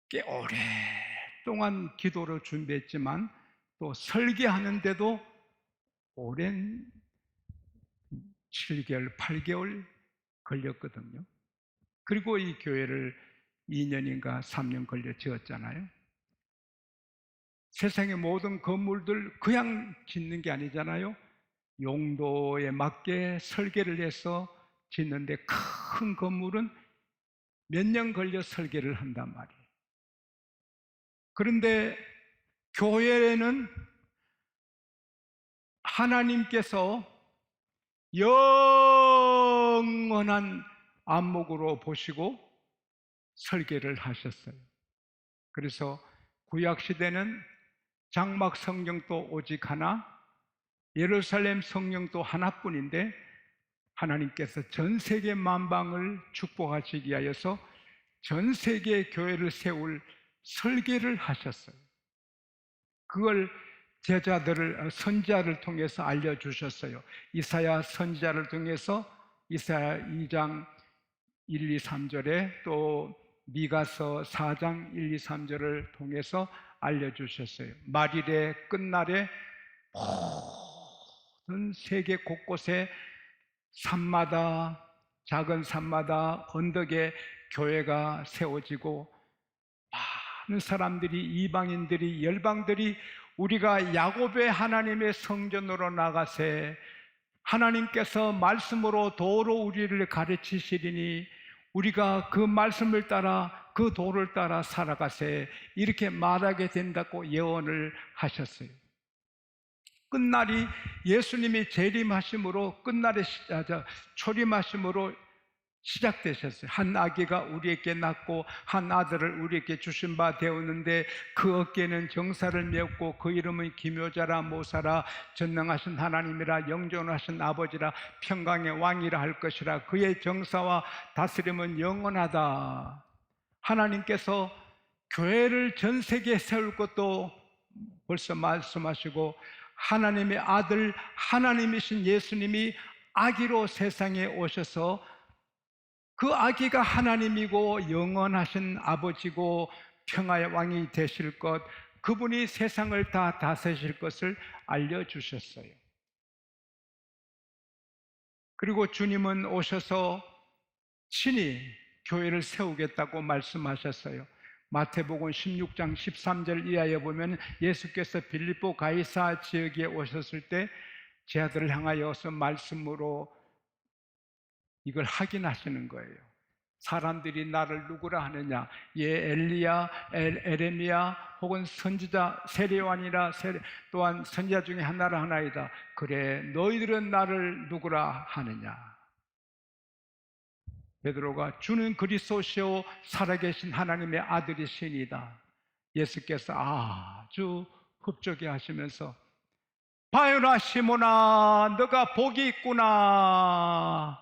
꽤 오랫동안 기도를 준비했지만 또 설계하는데도 오랜 7개월, 8개월 걸렸거든요. 그리고 이 교회를 2년인가 3년 걸려 지었잖아요. 세상의 모든 건물들 그냥 짓는 게 아니잖아요. 용도에 맞게 설계를 해서 짓는데 큰 건물은 몇 년 걸려 설계를 한단 말이에요. 그런데 교회는 하나님께서 영원한 안목으로 보시고 설계를 하셨어요. 그래서 구약시대는 장막 성경도 오직 하나, 예루살렘 성경도 하나뿐인데 하나님께서 전 세계 만방을 축복하시기 위하여서 전 세계 교회를 세울 설계를 하셨어요. 그걸 제자들을 선지자를 통해서 알려주셨어요. 이사야 선지자를 통해서 이사야 2장 1, 2, 3절에 또 미가서 4장 1, 2, 3절을 통해서 알려주셨어요. 말일의 끝날에 모든 세계 곳곳에 산마다, 작은 산마다 언덕에 교회가 세워지고 많은 사람들이, 이방인들이, 열방들이 우리가 야곱의 하나님의 성전으로 나가세 하나님께서 말씀으로 도로 우리를 가르치시리니 우리가 그 말씀을 따라 그 도를 따라 살아가세 이렇게 말하게 된다고 예언을 하셨어요. 끝날이 예수님이 재림하심으로 끝날에 초림하심으로 시작되셨어요. 한 아기가 우리에게 낳고 한 아들을 우리에게 주신 바 되었는데 그 어깨는 정사를 메었고 그 이름은 기묘자라 모사라 전능하신 하나님이라 영존하신 아버지라 평강의 왕이라 할 것이라 그의 정사와 다스림은 영원하다. 하나님께서 교회를 전 세계에 세울 것도 벌써 말씀하시고 하나님의 아들 하나님이신 예수님이 아기로 세상에 오셔서 그 아기가 하나님이고 영원하신 아버지고 평화의 왕이 되실 것, 그분이 세상을 다 다스리실 것을 알려주셨어요. 그리고 주님은 오셔서 친히 교회를 세우겠다고 말씀하셨어요. 마태복음 16장 13절 이하에 보면 예수께서 빌립보 가이사 지역에 오셨을 때 제자들을 향하여서 말씀으로 이걸 확인하시는 거예요. 사람들이 나를 누구라 하느냐? 예, 엘리야, 에레미야 혹은 선지자 세례요한이라 또한 선지자 중에 하나라 하나이다. 그래, 너희들은 나를 누구라 하느냐? 베드로가 주는 그리스도시요 살아계신 하나님의 아들이시니이다. 예수께서 아주 흡족해 하시면서 바요나 시몬아 너가 복이 있구나.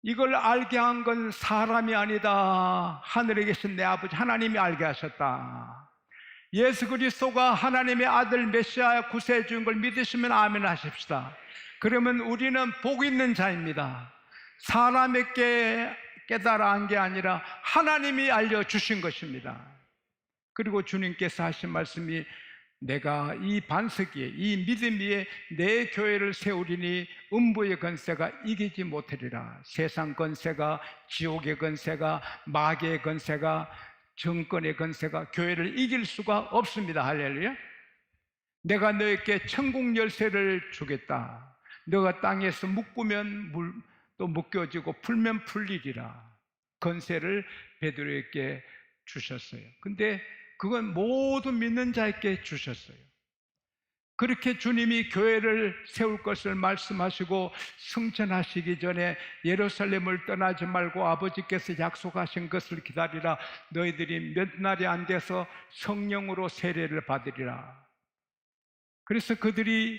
이걸 알게 한 건 사람이 아니다. 하늘에 계신 내 아버지 하나님이 알게 하셨다. 예수 그리스도가 하나님의 아들 메시아 구세주인 걸 믿으시면 아멘 하십시다. 그러면 우리는 복 있는 자입니다. 사람에게 깨달아 한 게 아니라 하나님이 알려주신 것입니다. 그리고 주님께서 하신 말씀이 내가 이 반석 위에 이 믿음 위에 내 교회를 세우리니 음부의 권세가 이기지 못하리라. 세상 권세가, 지옥의 권세가, 마귀의 권세가, 정권의 권세가 교회를 이길 수가 없습니다. 할렐루야. 내가 너에게 천국 열쇠를 주겠다. 너가 땅에서 묶으면 또 묶여지고 풀면 풀리리라. 권세를 베드로에게 주셨어요. 근데 그건 모두 믿는 자에게 주셨어요. 그렇게 주님이 교회를 세울 것을 말씀하시고 승천하시기 전에 예루살렘을 떠나지 말고 아버지께서 약속하신 것을 기다리라. 너희들이 몇 날이 안 돼서 성령으로 세례를 받으리라. 그래서 그들이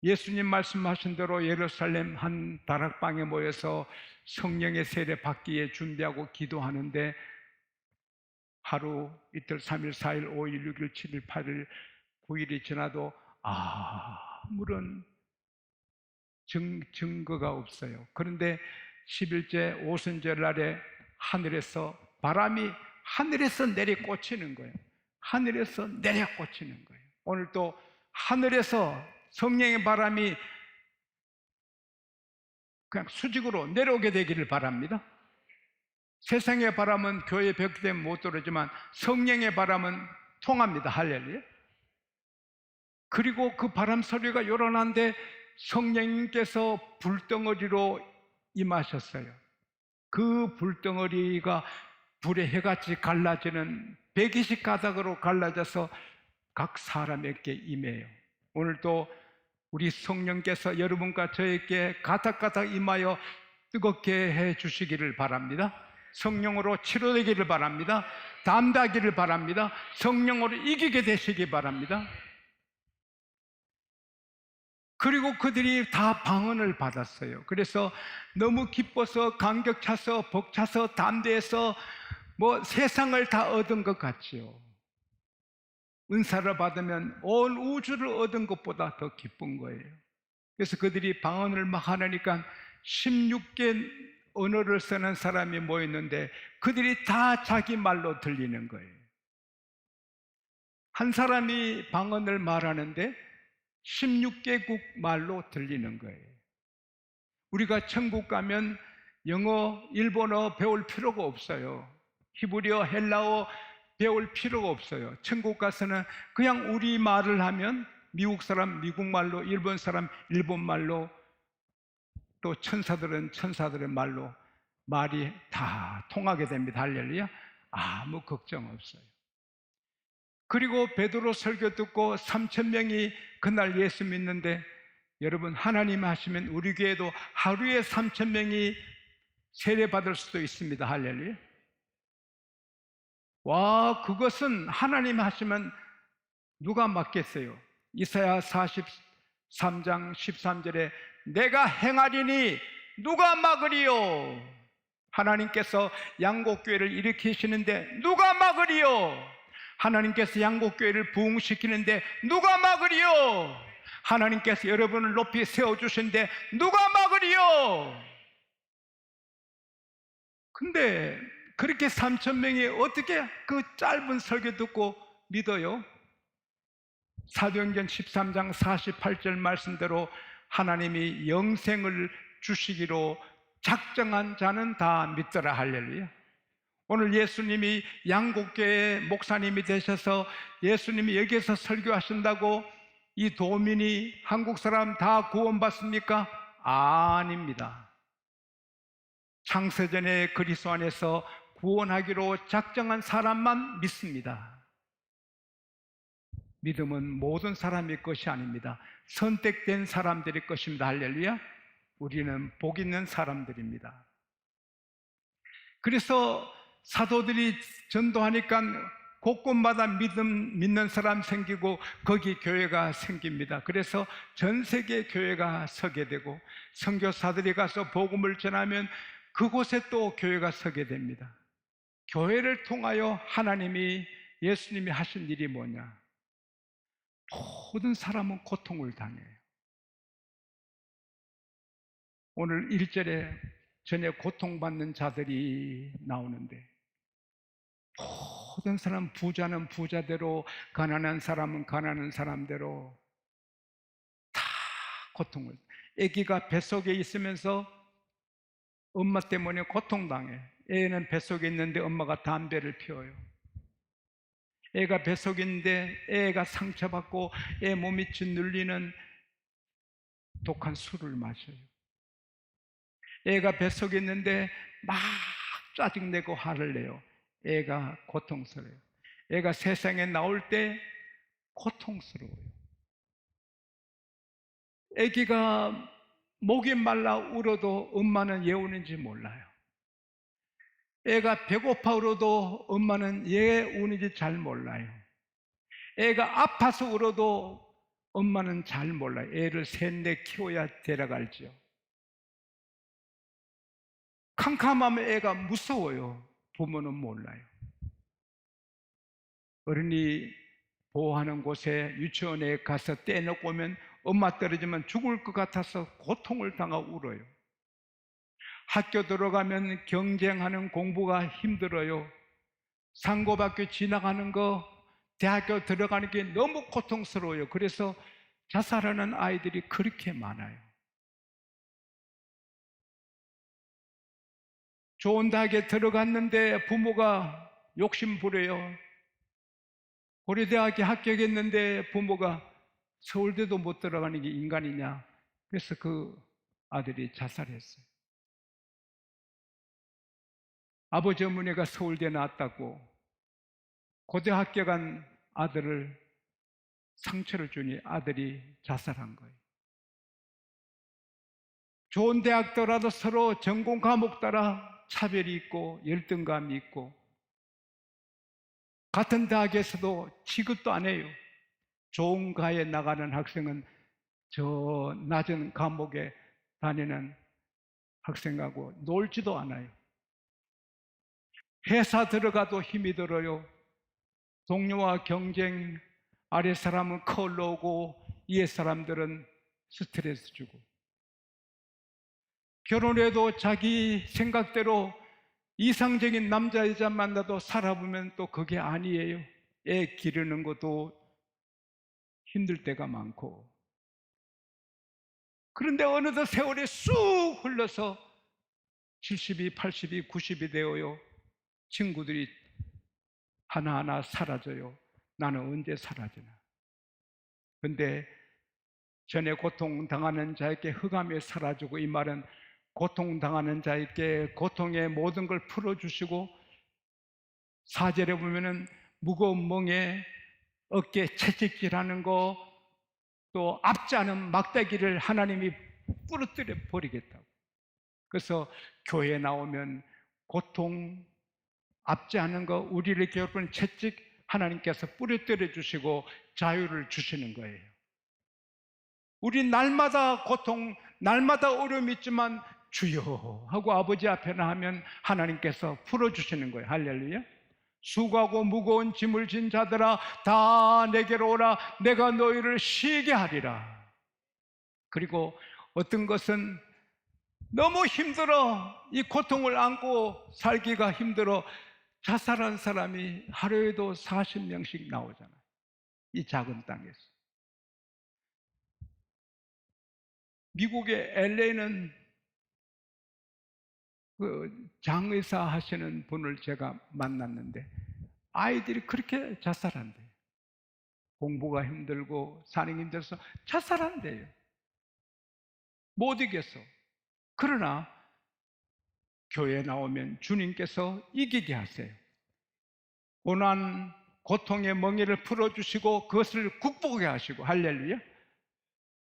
예수님 말씀하신 대로 예루살렘 한 다락방에 모여서 성령의 세례 받기에 준비하고 기도하는데 하루, 이틀, 3일, 4일, 5일, 6일, 7일, 8일, 9일이 지나도 아무런 증거가 없어요. 그런데 10일째 오순절 날에 하늘에서 바람이 하늘에서 내려 꽂히는 거예요. 하늘에서 내려 꽂히는 거예요. 오늘 또 하늘에서 성령의 바람이 그냥 수직으로 내려오게 되기를 바랍니다. 세상의 바람은 교회 벽 때문에 못 들어오지만 성령의 바람은 통합니다. 할렐루야. 그리고 그 바람 소리가 요란한데 성령님께서 불덩어리로 임하셨어요. 그 불덩어리가 불의 해같이 갈라지는 120가닥으로 갈라져서 각 사람에게 임해요. 오늘도 우리 성령께서 여러분과 저에게 가닥가닥 임하여 뜨겁게 해 주시기를 바랍니다. 성령으로 치료되기를 바랍니다. 담대하기를 바랍니다. 성령으로 이기게 되시기 바랍니다. 그리고 그들이 다 방언을 받았어요. 그래서 너무 기뻐서 감격 차서 벅차서 담대해서 뭐 세상을 다 얻은 것 같지요. 은사를 받으면 온 우주를 얻은 것보다 더 기쁜 거예요. 그래서 그들이 방언을 막 하니까 16개 언어를 쓰는 사람이 모였는데 그들이 다 자기 말로 들리는 거예요. 한 사람이 방언을 말하는데 16개국 말로 들리는 거예요. 우리가 천국 가면 영어, 일본어 배울 필요가 없어요. 히브리어, 헬라어 배울 필요가 없어요. 천국 가서는 그냥 우리 말을 하면 미국 사람 미국 말로, 일본 사람 일본 말로, 또 천사들은 천사들의 말로 말이 다 통하게 됩니다. 할렐루야. 아무 걱정 없어요. 그리고 베드로 설교 듣고 3,000명이 그날 예수 믿는데, 여러분 하나님 하시면 우리 교회도 하루에 3,000명이 세례받을 수도 있습니다. 할렐루야. 와, 그것은 하나님 하시면 누가 막겠어요? 이사야 43장 13절에 내가 행하리니 누가 막으리요? 하나님께서 양곡교회를 일으키시는데 누가 막으리요? 하나님께서 양곡교회를 부흥시키는데 누가 막으리요? 하나님께서 여러분을 높이 세워주시는데 누가 막으리요? 근데 그렇게 3,000명이 어떻게 그 짧은 설교 듣고 믿어요? 사도행전 13장 48절 말씀대로 하나님이 영생을 주시기로 작정한 자는 다 믿더라. 할렐루야. 오늘 예수님이 양곡교회 목사님이 되셔서 예수님이 여기에서 설교하신다고 이 도민이 한국 사람 다 구원받습니까? 아닙니다. 창세전에 그리스도 안에서 구원하기로 작정한 사람만 믿습니다. 믿음은 모든 사람의 것이 아닙니다. 선택된 사람들의 것입니다. 할렐루야. 우리는 복 있는 사람들입니다. 그래서 사도들이 전도하니까 곳곳마다 믿는 사람 생기고 거기 교회가 생깁니다. 그래서 전 세계 교회가 서게 되고 선교사들이 가서 복음을 전하면 그곳에 또 교회가 서게 됩니다. 교회를 통하여 하나님이, 예수님이 하신 일이 뭐냐? 모든 사람은 고통을 당해요. 오늘 1절에 전에 고통받는 자들이 나오는데, 모든 사람, 부자는 부자대로, 가난한 사람은 가난한 사람대로 다 고통을. 아기가 뱃속에 있으면서 엄마 때문에 고통당해. 애는 뱃속에 있는데 엄마가 담배를 피워요. 애가 뱃속에 있는데 애가 상처받고 애 몸이 짓눌리는 독한 술을 마셔요. 애가 뱃속에 있는데 막 짜증내고 화를 내요. 애가 고통스러워요. 애가 세상에 나올 때 고통스러워요. 애기가 목이 말라 울어도 엄마는 왜 우는지 몰라요. 애가 배고파 울어도 엄마는 왜 우는지 잘 몰라요. 애가 아파서 울어도 엄마는 잘 몰라요. 애를 셋넷 키워야 데려갈지요. 캄캄하면 애가 무서워요. 부모는 몰라요. 어른이 보호하는 곳에 유치원에 가서 떼놓고 오면 엄마 떨어지면 죽을 것 같아서 고통을 당하고 울어요. 학교 들어가면 경쟁하는 공부가 힘들어요. 상고학교 지나가는 거, 대학교 들어가는 게 너무 고통스러워요. 그래서 자살하는 아이들이 그렇게 많아요. 좋은 대학에 들어갔는데 부모가 욕심 부려요. 고려대학에 합격했는데 부모가 서울대도 못 들어가는 게 인간이냐. 그래서 그 아들이 자살했어요. 아버지 어머니가 서울대 나왔다고 고대 합격한 아들을 상처를 주니 아들이 자살한 거예요. 좋은 대학 들어도 서로 전공 과목 따라 차별이 있고 열등감이 있고, 같은 대학에서도 취급도 안 해요. 좋은 과에 나가는 학생은 저 낮은 과목에 다니는 학생하고 놀지도 않아요. 회사 들어가도 힘이 들어요. 동료와 경쟁, 아래 사람은 컬러고 위에 사람들은 스트레스 주고, 결혼해도 자기 생각대로 이상적인 남자 여자 만나도 살아보면 또 그게 아니에요. 애 기르는 것도 힘들 때가 많고, 그런데 어느덧 세월이 쑥 흘러서 70이, 80이, 90이 되어요. 친구들이 하나하나 사라져요. 나는 언제 사라지나. 근데 전에 고통당하는 자에게 흑암이 사라지고, 이 말은 고통당하는 자에게 고통의 모든 걸 풀어주시고, 4절에 보면은 무거운 멍에 어깨 채찍질하는 거, 또 앞지 않은 막대기를 하나님이 부러뜨려 버리겠다고. 그래서 교회에 나오면 고통, 앞지 않은 거, 우리를 괴롭히는 채찍 하나님께서 부러뜨려 주시고 자유를 주시는 거예요. 우리 날마다 고통, 날마다 어려움이 있지만 주여 하고 아버지 앞에 나하면 하나님께서 풀어주시는 거예요. 할렐루야. 수고하고 무거운 짐을 진 자들아 다 내게로 오라. 내가 너희를 쉬게 하리라. 그리고 어떤 것은 너무 힘들어, 이 고통을 안고 살기가 힘들어 자살한 사람이 하루에도 40명씩 나오잖아요. 이 작은 땅에서. 미국의 LA는 그 장의사 하시는 분을 제가 만났는데 아이들이 그렇게 자살한대요. 공부가 힘들고 사는 힘들어서 자살한대요. 못 이겼어. 그러나 교회에 나오면 주님께서 이기게 하세요. 고난, 고통의 멍에를 풀어주시고 그것을 극복하게 하시고. 할렐루야.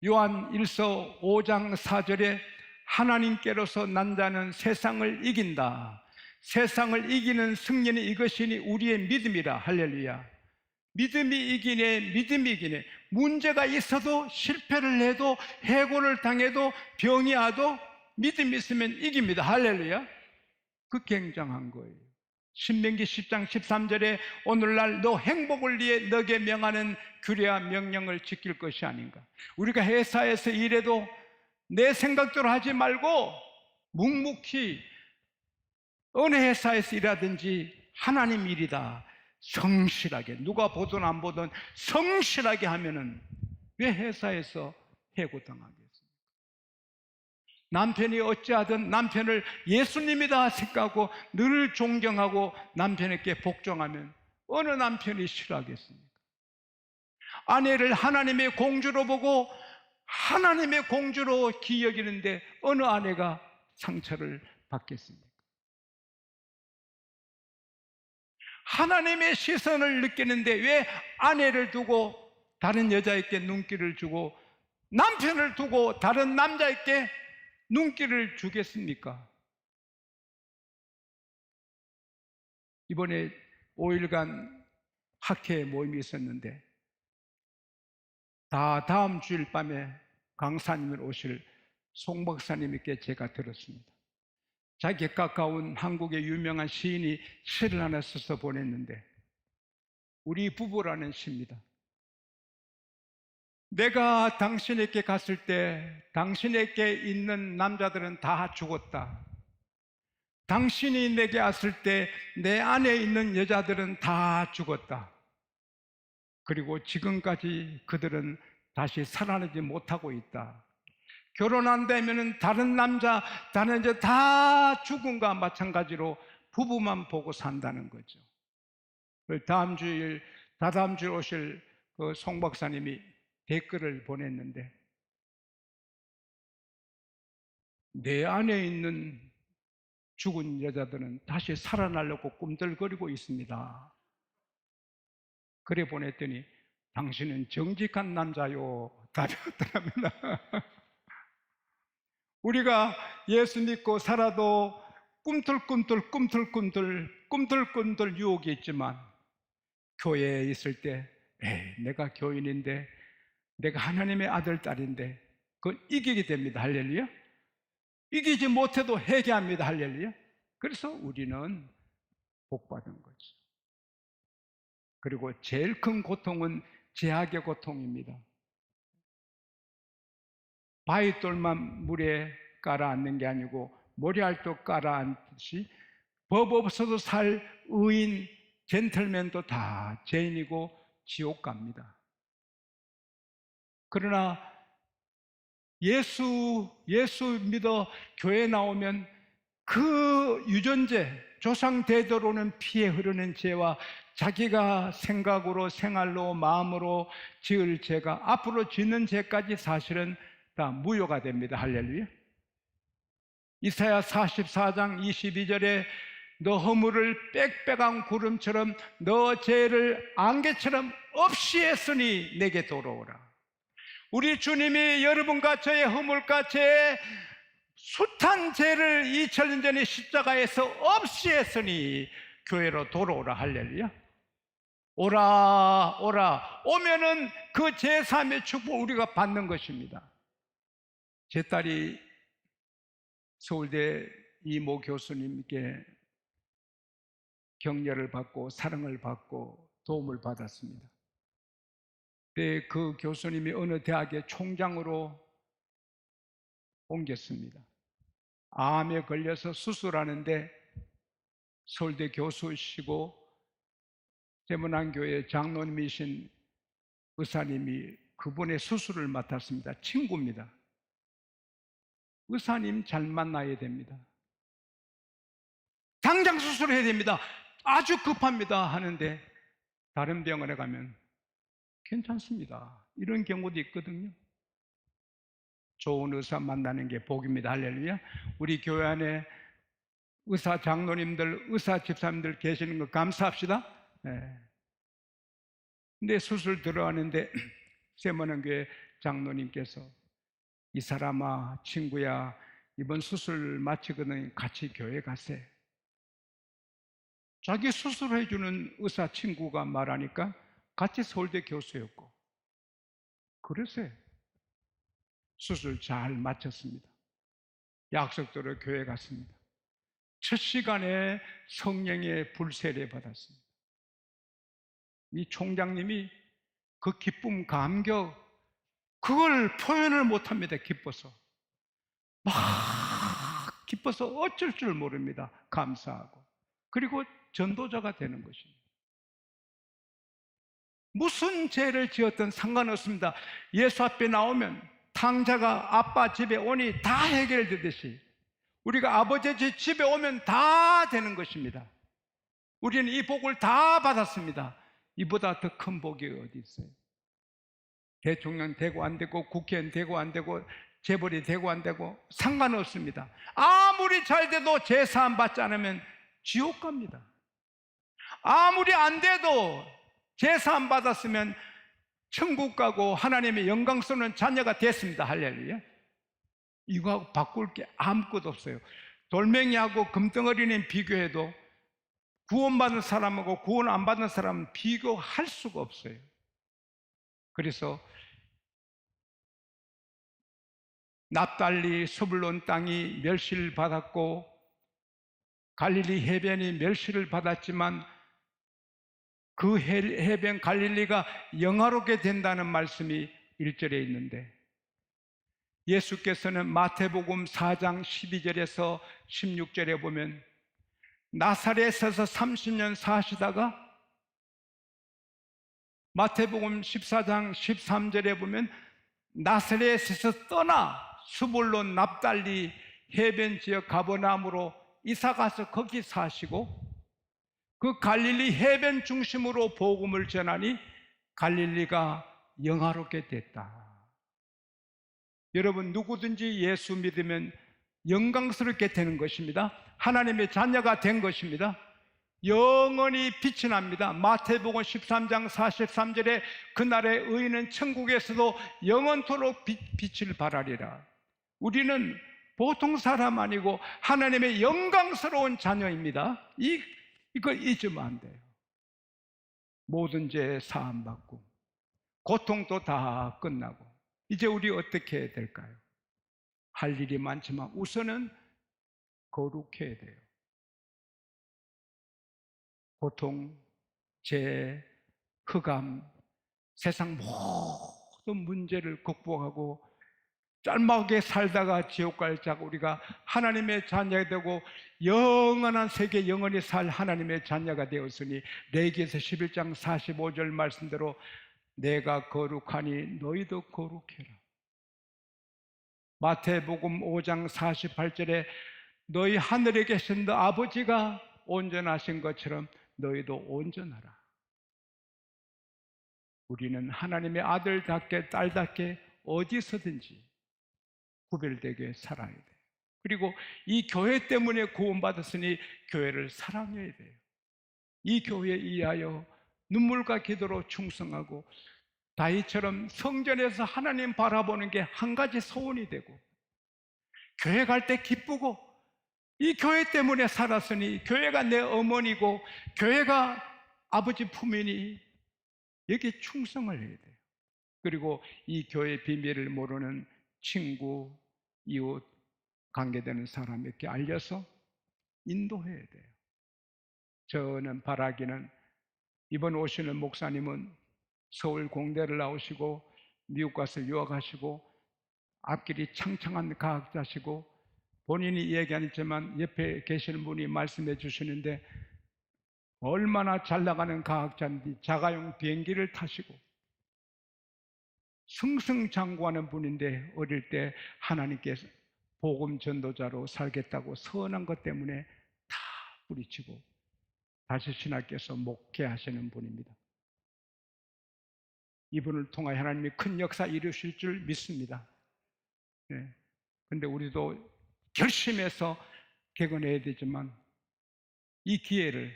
요한 1서 5장 4절에 하나님께로서 난 자는 세상을 이긴다. 세상을 이기는 승리는 이것이니 우리의 믿음이라. 할렐루야. 믿음이 이기네, 믿음이 이기네. 문제가 있어도 실패를 해도 해고를 당해도 병이 와도 믿음이 있으면 이깁니다. 할렐루야. 그 굉장한 거예요. 신명기 10장 13절에 오늘날 너 행복을 위해 너에게 명하는 규례와 명령을 지킬 것이 아닌가. 우리가 회사에서 일해도 내 생각대로 하지 말고 묵묵히 어느 회사에서 일하든지 하나님 일이다, 성실하게, 누가 보든 안 보든 성실하게 하면은 왜 회사에서 해고당하겠습니까? 남편이 어찌하든 남편을 예수님이다 생각하고 늘 존경하고 남편에게 복종하면 어느 남편이 싫어하겠습니까? 아내를 하나님의 공주로 보고 하나님의 공주로 기여기는데 어느 아내가 상처를 받겠습니까? 하나님의 시선을 느끼는데 왜 아내를 두고 다른 여자에게 눈길을 주고 남편을 두고 다른 남자에게 눈길을 주겠습니까? 이번에 5일간 학회 모임이 있었는데 다음 주일 밤에 강사님을 오실 송 박사님께 제가 들었습니다. 자기 가까운 한국의 유명한 시인이 시를 하나 써서 보냈는데 우리 부부라는 시입니다. 내가 당신에게 갔을 때 당신에게 있는 남자들은 다 죽었다. 당신이 내게 왔을 때 내 안에 있는 여자들은 다 죽었다. 그리고 지금까지 그들은 다시 살아나지 못하고 있다. 결혼한다면은 다른 남자, 다른 여자 다 죽음과 마찬가지로 부부만 보고 산다는 거죠. 다다음 주에 오실 그 송 박사님이 댓글을 보냈는데, 내 안에 있는 죽은 여자들은 다시 살아나려고 꿈틀거리고 있습니다. 그래 보냈더니 당신은 정직한 남자요 답이 왔더랍니다. 우리가 예수 믿고 살아도 꿈틀꿈틀 유혹이 있지만, 교회에 있을 때 내가 교인인데, 내가 하나님의 아들, 딸인데, 그건 이기게 됩니다. 할렐루야. 이기지 못해도 회개합니다. 할렐루야. 그래서 우리는 복받은 거죠. 그리고 제일 큰 고통은 제약의 고통입니다. 바위돌만 물에 깔아앉는 게 아니고 모래알도 깔아앉듯이 법 없어도 살 의인, 젠틀맨도 다 죄인이고 지옥 갑니다. 그러나 예수 믿어 교회 나오면 그 유전죄, 조상 대대로는 피에 흐르는 죄와 자기가 생각으로, 생활로, 마음으로 지을 죄가, 앞으로 짓는 죄까지 사실은 다 무효가 됩니다. 할렐루야. 이사야 44장 22절에 너 허물을 빽빽한 구름처럼, 너 죄를 안개처럼 없이 했으니 내게 돌아오라. 우리 주님이 여러분과 저의 허물과 죄의 숱한 죄를 2000년 전에 십자가에서 없이 했으니 교회로 돌아오라. 할렐루야. 오라, 오라. 오면은 그 제3의 축복 우리가 받는 것입니다. 제 딸이 서울대 이모 교수님께 격려를 받고 사랑을 받고 도움을 받았습니다. 그때 그 교수님이 어느 대학의 총장으로 옮겼습니다. 암에 걸려서 수술하는데 서울대 교수시고 세문안교회 장로님이신 의사님이 그분의 수술을 맡았습니다. 친구입니다. 의사님 잘 만나야 됩니다. 당장 수술해야 됩니다. 아주 급합니다. 하는데 다른 병원에 가면 괜찮습니다. 이런 경우도 있거든요. 좋은 의사 만나는 게 복입니다. 할렐루야. 우리 교회 안에 의사 장로님들, 의사 집사님들 계시는 거 감사합시다. 네. 근데 수술 들어가는데 세문안교회 장로님께서 이 사람아, 친구야, 이번 수술 마치거든 같이 교회 가세. 자기 수술해주는 의사 친구가 말하니까 같이 서울대 교수였고, 그래서 수술 잘 마쳤습니다. 약속대로 교회 갔습니다. 첫 시간에 성령의 불세례 받았습니다. 이 총장님이 그 기쁨, 감격, 그걸 표현을 못합니다. 기뻐서 막 기뻐서 어쩔 줄 모릅니다. 감사하고. 그리고 전도자가 되는 것입니다. 무슨 죄를 지었든 상관없습니다. 예수 앞에 나오면 탕자가 아빠 집에 오니 다 해결되듯이 우리가 아버지 집에 오면 다 되는 것입니다. 우리는 이 복을 다 받았습니다. 이보다 더 큰 복이 어디 있어요? 대통령 되고 안 되고, 국회의원 되고 안 되고, 재벌이 되고 안 되고 상관없습니다. 아무리 잘 돼도 제사함 받지 않으면 지옥 갑니다. 아무리 안 돼도 제사함 받았으면 천국 가고 하나님의 영광스러운 자녀가 됐습니다. 할렐루야. 이거하고 바꿀 게 아무것도 없어요. 돌멩이하고 금덩어리는 비교해도 구원받은 사람하고 구원 안 받은 사람은 비교할 수가 없어요. 그래서 납달리 스불론 땅이 멸시를 받았고 갈릴리 해변이 멸시를 받았지만 그 해변 갈릴리가 영화롭게 된다는 말씀이 1절에 있는데, 예수께서는 마태복음 4장 12절에서 16절에 보면 나사렛에서 30년 사시다가 마태복음 14장 13절에 보면 나사렛에서 떠나 수불론 납달리 해변 지역 가버나움으로 이사가서 거기 사시고 그 갈릴리 해변 중심으로 복음을 전하니 갈릴리가 영화롭게 됐다. 여러분, 누구든지 예수 믿으면 영광스럽게 되는 것입니다. 하나님의 자녀가 된 것입니다. 영원히 빛이 납니다. 마태복음 13장 43절에 그날의 의인은 천국에서도 영원토록 빛을 발하리라. 우리는 보통 사람 아니고 하나님의 영광스러운 자녀입니다. 이거 잊으면 안 돼요. 모든 죄 사함받고 고통도 다 끝나고 이제 우리 어떻게 해야 될까요? 할 일이 많지만 우선은 거룩해야 돼요. 고통, 죄, 흑암, 세상 모든 문제를 극복하고 짤막하게 살다가 지옥 갈 자고 우리가 하나님의 자녀가 되고 영원한 세계 영원히 살 하나님의 자녀가 되었으니 레위기에서 11장 45절 말씀대로 내가 거룩하니 너희도 거룩해라. 마태복음 5장 48절에 너희 하늘에 계신 너 아버지가 온전하신 것처럼 너희도 온전하라. 우리는 하나님의 아들답게 딸답게 어디서든지 구별되게 살아야 돼요. 그리고 이 교회 때문에 구원받았으니 교회를 사랑해야 돼요. 이 교회에 의하여 눈물과 기도로 충성하고 다윗처럼 성전에서 하나님 바라보는 게 한 가지 소원이 되고 교회 갈 때 기쁘고 이 교회 때문에 살았으니 교회가 내 어머니고 교회가 아버지 품이니 여기에 충성을 해야 돼요. 그리고 이 교회의 비밀을 모르는 친구, 이웃, 관계되는 사람에게 알려서 인도해야 돼요. 저는 바라기는 이번 오시는 목사님은 서울 공대를 나오시고 미국 가서 유학하시고 앞길이 창창한 과학자시고 본인이 이야기 안 했지만 옆에 계시는 분이 말씀해 주시는데 얼마나 잘 나가는 과학자인지 자가용 비행기를 타시고 승승장구하는 분인데 어릴 때 하나님께서 복음 전도자로 살겠다고 선한 것 때문에 다 뿌리치고 다시 신학교에서 목회하시는 분입니다. 이분을 통하여 하나님이 큰 역사 이루실 줄 믿습니다. 그런데 우리도 결심해서 개근해야 되지만 이 기회를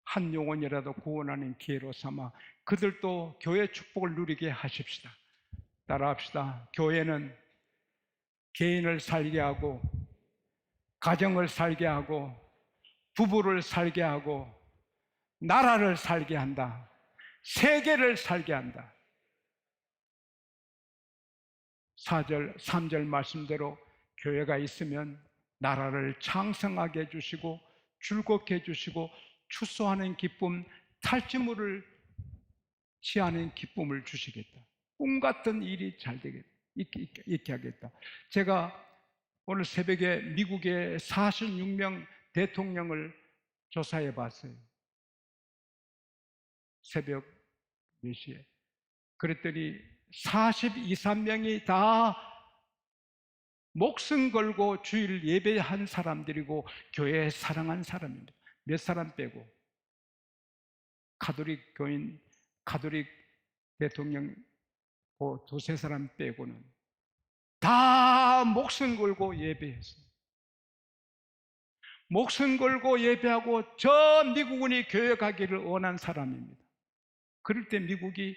한 영혼이라도 구원하는 기회로 삼아 그들도 교회 축복을 누리게 하십시다. 따라합시다. 교회는 개인을 살게 하고 가정을 살게 하고 부부를 살게 하고 나라를 살게 한다. 세계를 살게 한다. 4절, 3절 말씀대로 교회가 있으면 나라를 창성하게 해주시고 즐겁게 해주시고 추수하는 기쁨, 탈취물을 취하는 기쁨을 주시겠다. 꿈 같은 일이 잘 되겠다. 있게 하겠다. 제가 오늘 새벽에 미국의 46명 대통령을 조사해 봤어요. 새벽 몇 시에. 그랬더니 42, 3명이 다 목숨 걸고 주일 예배한 사람들이고 교회에 사랑한 사람입니다. 몇 사람 빼고 가톨릭 교인, 가톨릭 대통령 그 두세 사람 빼고는 다 목숨 걸고 예배했어요. 목숨 걸고 예배하고 저 미국인이 교회 가기를 원한 사람입니다. 그럴 때 미국이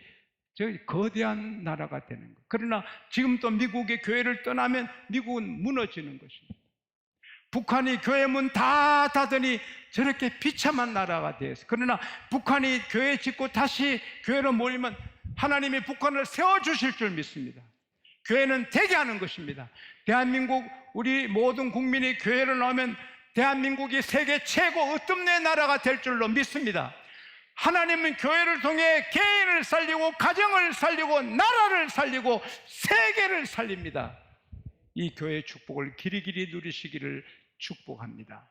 저 거대한 나라가 되는 거예요. 그러나 지금 또 미국이 교회를 떠나면 미국은 무너지는 것입니다. 북한이 교회 문 다 닫으니 저렇게 비참한 나라가 되었어요. 그러나 북한이 교회 짓고 다시 교회로 모이면 하나님이 북한을 세워주실 줄 믿습니다. 교회는 되게 하는 것입니다. 대한민국 우리 모든 국민이 교회를 나오면 대한민국이 세계 최고 으뜸내 나라가 될 줄로 믿습니다. 하나님은 교회를 통해 개인을 살리고 가정을 살리고 나라를 살리고 세계를 살립니다. 이 교회의 축복을 길이길이 누리시기를 축복합니다.